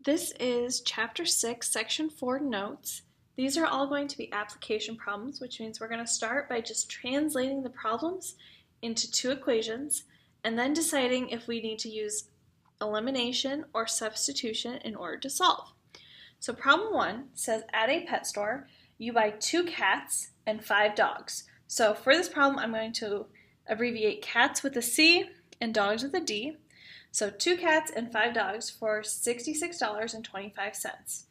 This is Chapter 6, Section 4 notes. These are all going to be application problems, which means we're going to start by just translating the problems into two equations and then deciding if we need to use elimination or substitution in order to solve. So problem 1 says, at a pet store, you buy 2 cats and 5 dogs. So for this problem, I'm going to abbreviate cats with a C and dogs with a D. So 2 cats and 5 dogs for $66.25.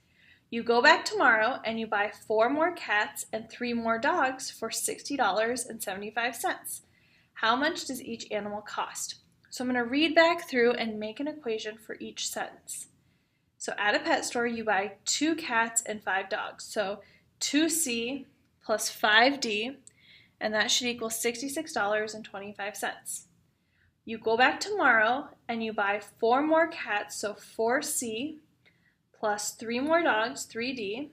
You go back tomorrow and you buy 4 more cats and 3 more dogs for $60.75. How much does each animal cost? So I'm going to read back through and make an equation for each sentence. So at a pet store, you buy 2 cats and 5 dogs. So 2C plus 5D, and that should equal $66.25. You go back tomorrow and you buy 4 more cats, so 4C plus 3 more dogs, 3D,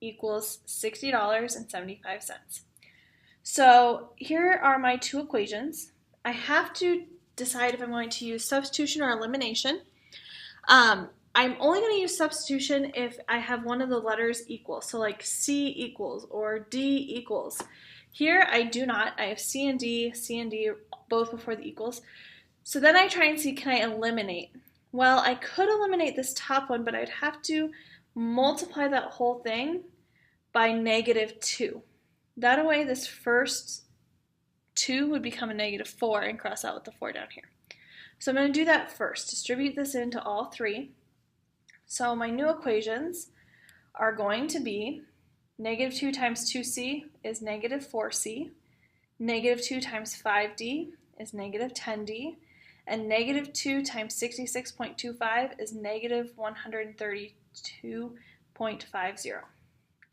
equals $60.75. So here are my two equations. I have to decide if I'm going to use substitution or elimination. I'm only going to use substitution if I have one of the letters equal, so like C equals or D equals. Here I do not. I have C and D both before the equals. So then I try and see, can I eliminate? Well, I could eliminate this top one, but I'd have to multiply that whole thing by -2. That way this first 2 would become a -4 and cross out with the 4 down here. So I'm going to do that first. Distribute this into all 3. So my new equations are going to be -2 times 2C is -4C, -2 times 5D is -10D, and -2 times 66.25 is -132.50.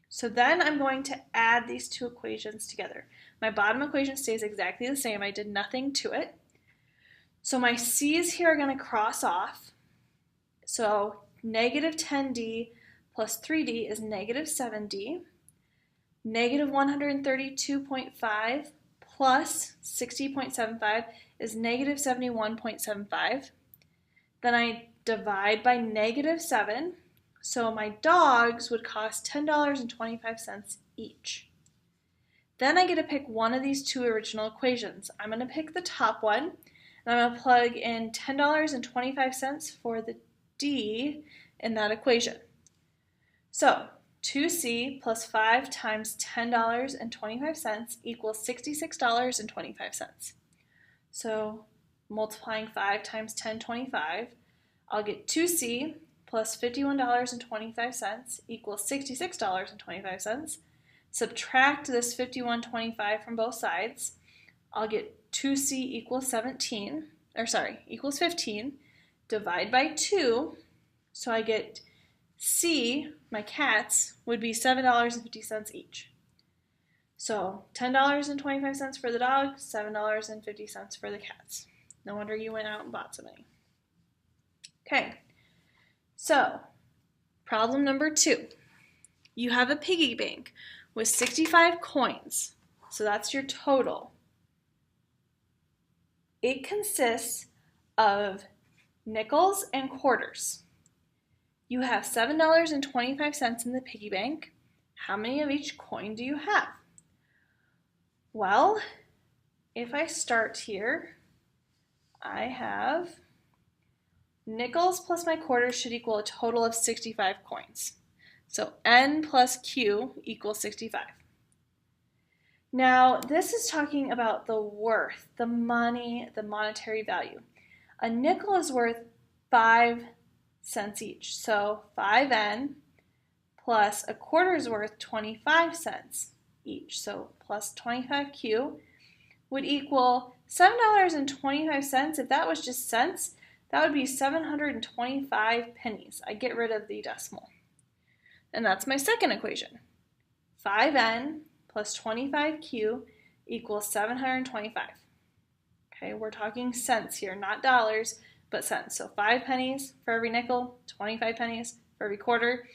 So then I'm going to add these two equations together. My bottom equation stays exactly the same. I did nothing to it. So my C's here are going to cross off. So -10D plus 3D is -7D. -132.5 plus 60.75 is -71.75. Then I divide by -7. So my dogs would cost $10.25 each. Then I get to pick one of these two original equations. I'm going to pick the top one, and I'm going to plug in $10.25 for the D in that equation. So 2C plus 5 times $10.25 equals $66.25. So multiplying 5 times 10.25, I'll get 2C plus $51.25 equals $66.25. Subtract this $51.25 from both sides. I'll get 2C equals 15. Divide by 2, so I get C, my cats, would be $7.50 each. So $10.25 for the dog, $7.50 for the cats. No wonder you went out and bought so many. Okay, so problem number 2. You have a piggy bank with 65 coins, so that's your total. It consists of nickels and quarters. You have $7.25 in the piggy bank. How many of each coin do you have? Well, if I start here, I have nickels plus my quarters should equal a total of 65 coins. So N plus Q equals 65. Now, this is talking about the worth, the money, the monetary value. A nickel is worth 5 cents each. So 5N plus a quarter is worth 25 cents each. So plus 25Q would equal $7.25. If that was just cents, that would be 725 pennies. I get rid of the decimal. And that's my second equation. 5N plus 25Q equals 725. Okay, we're talking cents here, not dollars, but cents. So 5 pennies for every nickel, 25 pennies for every quarter.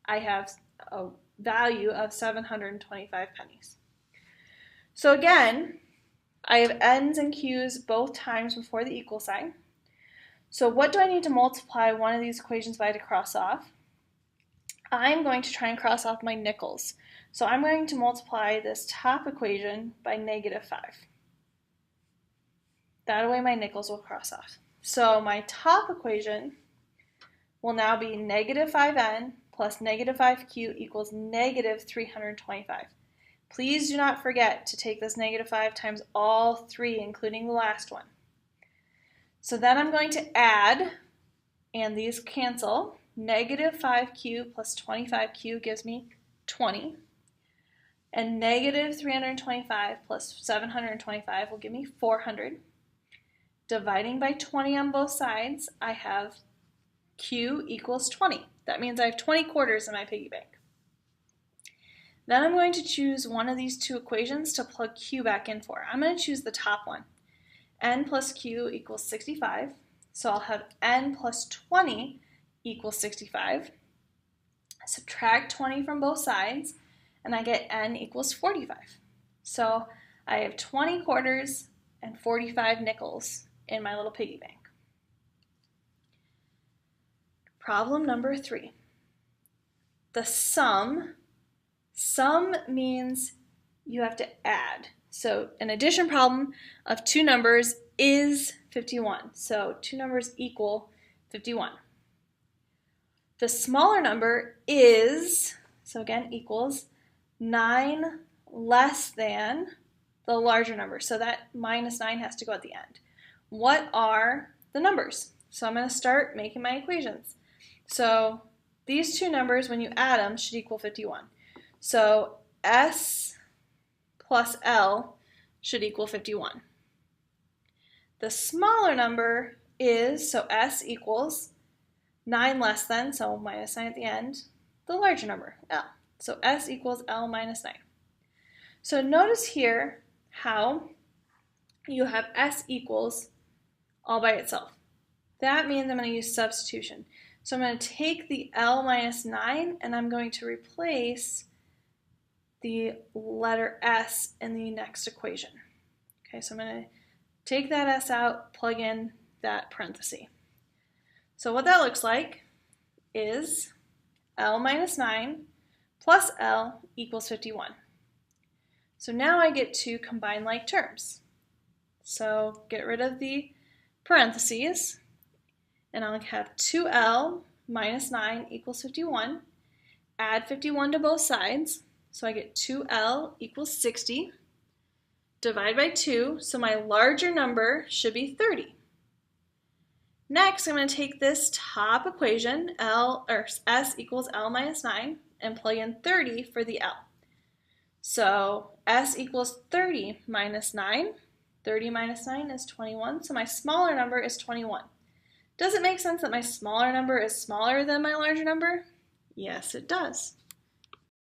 I have a value of 725 pennies. So again, I have N's and Q's both times before the equal sign. So what do I need to multiply one of these equations by to cross off? I'm going to try and cross off my nickels. So I'm going to multiply this top equation by -5. That way my nickels will cross off. So my top equation will now be -5n plus -5q equals -325. Please do not forget to take this -5 times all three, including the last one. So then I'm going to add, and these cancel. -5q plus 25q gives me 20. And -325 plus 725 will give me 400. Dividing by 20 on both sides, I have q equals 20. That means I have 20 quarters in my piggy bank. Then I'm going to choose one of these two equations to plug q back in for. I'm going to choose the top one. N plus q equals 65. So I'll have n plus 20 equals 65. Subtract 20 from both sides, and I get n equals 45. So I have 20 quarters and 45 nickels in my little piggy bank. Problem number 3. The sum means you have to add. So an addition problem of two numbers is 51. So two numbers equal 51. The smaller number is, so again, equals 9 less than the larger number. So that -9 has to go at the end. What are the numbers? So I'm going to start making my equations. So these two numbers, when you add them, should equal 51. So S plus L should equal 51. The smaller number is, so S equals 9 less than, so -9 at the end, the larger number, L. So S equals L minus 9. So notice here how you have S equals all by itself. That means I'm going to use substitution. So I'm going to take the L minus 9 and I'm going to replace the letter S in the next equation. Okay, so I'm going to take that S out, plug in that parenthesis. So what that looks like is L minus 9 plus L equals 51. So now I get to combine like terms. So get rid of the parentheses, and I'll have 2L minus 9 equals 51. Add 51 to both sides, so I get 2L equals 60. Divide by 2, so my larger number should be 30. Next, I'm going to take this top equation, S equals L minus 9, and plug in 30 for the L. So S equals 30 minus 9. 30 minus 9 is 21, so my smaller number is 21. Does it make sense that my smaller number is smaller than my larger number? Yes, it does.